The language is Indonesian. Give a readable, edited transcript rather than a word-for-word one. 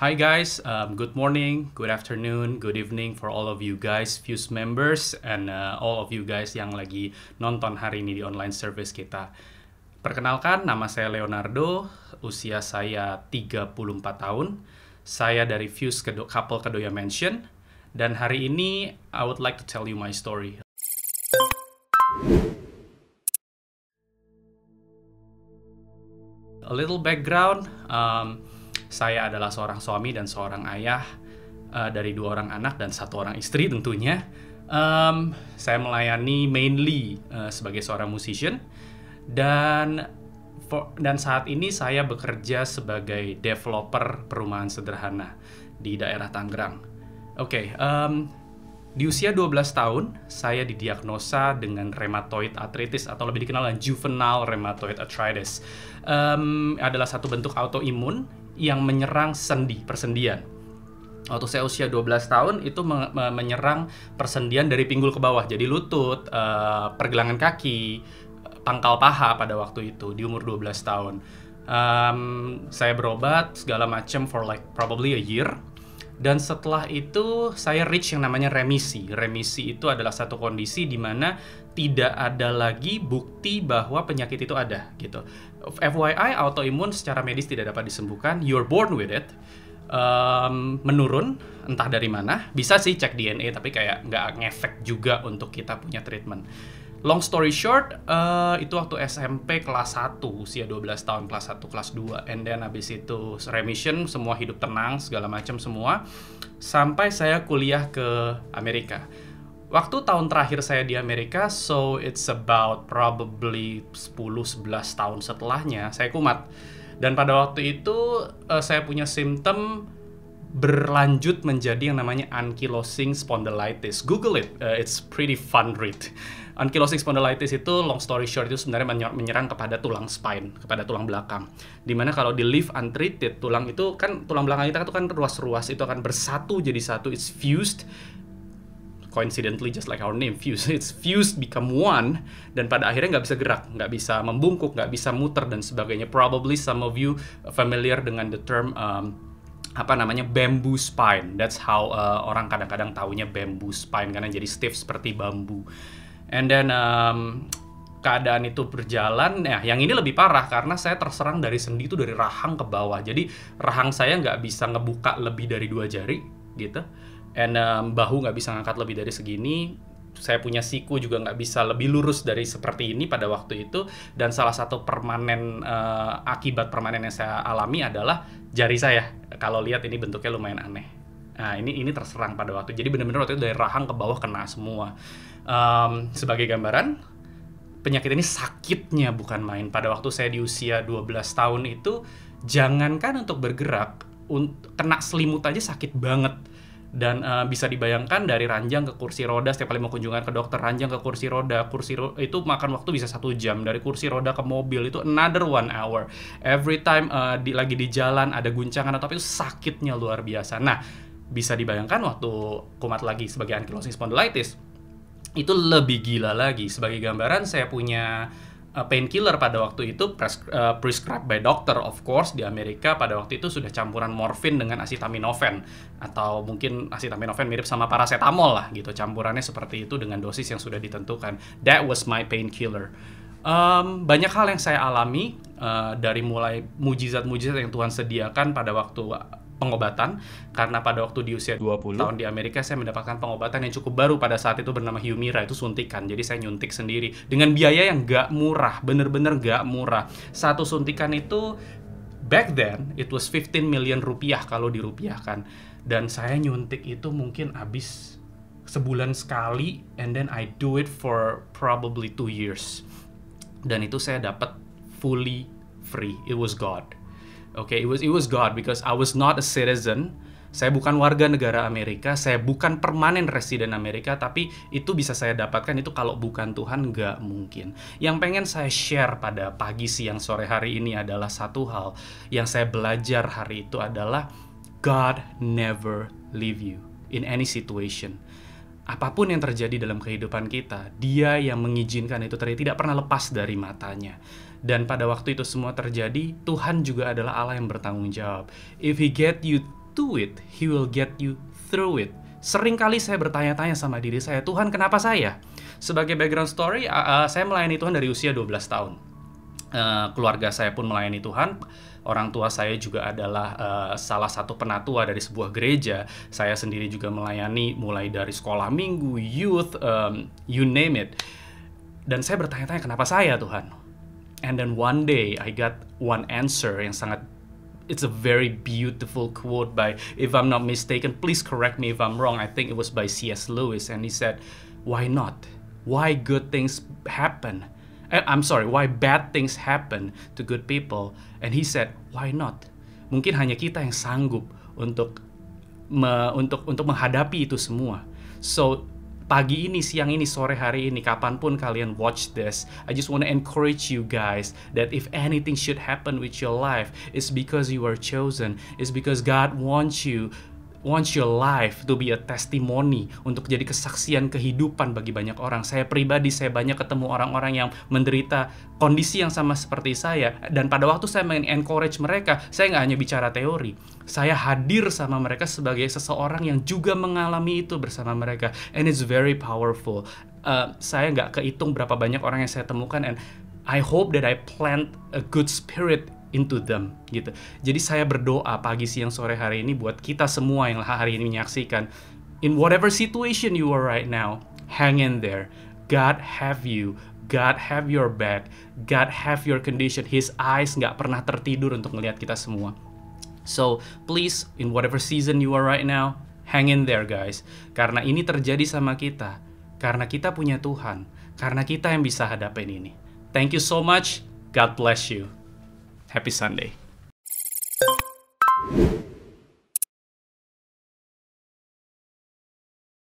Hi guys, good morning, good afternoon, good evening for all of you guys, Fuse members, and all of you guys yang lagi nonton hari ini di online service kita. Perkenalkan, nama saya Leonardo, usia saya 34 tahun. Saya dari Fuse Couple Kedoya Mansion, dan hari ini I would like to tell you my story. A little background, saya adalah seorang suami dan seorang ayah dari 2 orang anak dan 1 orang istri tentunya. Saya melayani mainly sebagai seorang musician dan saat ini saya bekerja sebagai developer perumahan sederhana di daerah Tangerang. Di usia 12 tahun, saya didiagnosa dengan rheumatoid arthritis atau lebih dikenal dengan juvenile rheumatoid arthritis. Adalah satu bentuk autoimun yang menyerang persendian. Waktu saya usia 12 tahun, itu menyerang persendian dari pinggul ke bawah. Jadi lutut, pergelangan kaki, pangkal paha pada waktu itu, di umur 12 tahun. Saya berobat segala macam for like probably a year. Dan setelah itu saya reach yang namanya remisi. Remisi itu adalah satu kondisi di mana tidak ada lagi bukti bahwa penyakit itu ada gitu. FYI, autoimun secara medis tidak dapat disembuhkan. You're born with it. Menurun, entah dari mana. Bisa sih cek DNA, tapi kayak nggak ngefek juga untuk kita punya treatment. Long story short, itu waktu SMP kelas 1, usia 12 tahun, kelas 1, kelas 2. And then habis itu remission, semua hidup tenang, segala macam semua. Sampai saya kuliah ke Amerika. Waktu tahun terakhir saya di Amerika, so it's about probably 10-11 tahun setelahnya, saya kumat. Dan pada waktu itu, saya punya simptom berlanjut menjadi yang namanya ankylosing spondylitis. Google it, it's pretty fun read. Ankylosing spondylitis itu, long story short, itu sebenarnya menyerang kepada tulang spine, kepada tulang belakang. Dimana kalau di leave untreated, tulang belakang kita itu kan ruas-ruas, itu akan bersatu jadi satu, it's fused. Coincidentally, just like our name, fused. It's fused, become one, dan pada akhirnya nggak bisa gerak, nggak bisa membungkuk, nggak bisa muter, dan sebagainya. Probably some of you familiar dengan the term bamboo spine. That's how orang kadang-kadang taunya bamboo spine, karena jadi stiff seperti bambu. And then keadaan itu berjalan, yang ini lebih parah karena saya terserang dari sendi itu dari rahang ke bawah. Jadi rahang saya nggak bisa ngebuka lebih dari 2 jari gitu. And bahu nggak bisa ngangkat lebih dari segini. Saya punya siku juga nggak bisa lebih lurus dari seperti ini pada waktu itu. Dan salah satu akibat permanen yang saya alami adalah jari saya. Kalau lihat ini bentuknya lumayan aneh. Nah, ini terserang pada waktu. Jadi benar-benar waktu itu dari rahang ke bawah kena semua. Sebagai gambaran, penyakit ini sakitnya bukan main. Pada waktu saya di usia 12 tahun itu, jangankan untuk bergerak, kena selimut aja sakit banget. Dan bisa dibayangkan dari ranjang ke kursi roda, setiap kali mau kunjungan ke dokter, ranjang ke kursi roda itu makan waktu bisa 1 jam. Dari kursi roda ke mobil itu another 1 hour. Every time lagi di jalan ada guncangan atau apa, itu sakitnya luar biasa. Nah, bisa dibayangkan waktu kumat lagi sebagai ankylosing spondylitis, itu lebih gila lagi. Sebagai gambaran, saya punya painkiller pada waktu itu prescribed by doctor, of course, di Amerika. Pada waktu itu sudah campuran morfin dengan acetaminophen, atau mungkin acetaminophen mirip sama paracetamol lah gitu. Campurannya seperti itu dengan dosis yang sudah ditentukan. That was my painkiller. Banyak hal yang saya alami, dari mulai mujizat-mujizat yang Tuhan sediakan pada waktu pengobatan, karena pada waktu di usia 20 tahun di Amerika saya mendapatkan pengobatan yang cukup baru pada saat itu bernama Humira, itu suntikan. Jadi saya nyuntik sendiri dengan biaya yang gak murah, bener-bener gak murah. Satu suntikan itu back then it was 15 million rupiah kalau dirupiahkan, dan saya nyuntik itu mungkin habis sebulan sekali, and then I do it for probably 2 years, dan itu saya dapat fully free. It was God. Okay, it was God, because I was not a citizen. Saya bukan warga negara Amerika, saya bukan permanen resident Amerika, tapi itu bisa saya dapatkan itu kalau bukan Tuhan, nggak mungkin. Yang pengen saya share pada pagi, siang, sore hari ini adalah satu hal yang saya belajar hari itu adalah God never leave you in any situation. Apapun yang terjadi dalam kehidupan kita, Dia yang mengizinkan itu terjadi, tidak pernah lepas dari matanya. Dan pada waktu itu semua terjadi, Tuhan juga adalah Allah yang bertanggung jawab. If He get you to it, He will get you through it. Sering kali saya bertanya-tanya sama diri saya, Tuhan kenapa saya? Sebagai background story, saya melayani Tuhan dari usia 12 tahun. Keluarga saya pun melayani Tuhan. Orang tua saya juga adalah salah satu penatua dari sebuah gereja. Saya sendiri juga melayani mulai dari sekolah minggu, youth, you name it. Dan saya bertanya-tanya kenapa saya Tuhan? And then one day I got one answer yang sangat, it's a very beautiful quote by, if I'm not mistaken, please correct me if I'm wrong, I think it was by C.S. Lewis, and he said, why not? Why good things happen? Why bad things happen to good people? And he said, why not? Mungkin hanya kita yang sanggup untuk menghadapi itu semua. So, pagi ini, siang ini, sore hari ini, kapanpun kalian watch this, I just want to encourage you guys that if anything should happen with your life, it's because you are chosen. It's because God wants your life to be a testimony, untuk jadi kesaksian kehidupan bagi banyak orang. Saya pribadi, saya banyak ketemu orang-orang yang menderita kondisi yang sama seperti saya, dan pada waktu saya encourage mereka, saya nggak hanya bicara teori, saya hadir sama mereka sebagai seseorang yang juga mengalami itu bersama mereka, and it's very powerful. Saya nggak kehitung berapa banyak orang yang saya temukan, and I hope that I plant a good spirit into them, gitu. Jadi saya berdoa pagi, siang, sore hari ini buat kita semua yang hari ini menyaksikan, in whatever situation you are right now, hang in there. God have you, God have your back, God have your condition. His eyes nggak pernah tertidur untuk melihat kita semua. So please, in whatever season you are right now, hang in there guys. Karena ini terjadi sama kita, karena kita punya Tuhan, karena kita yang bisa hadapin ini. Thank you so much. God bless you. Happy Sunday.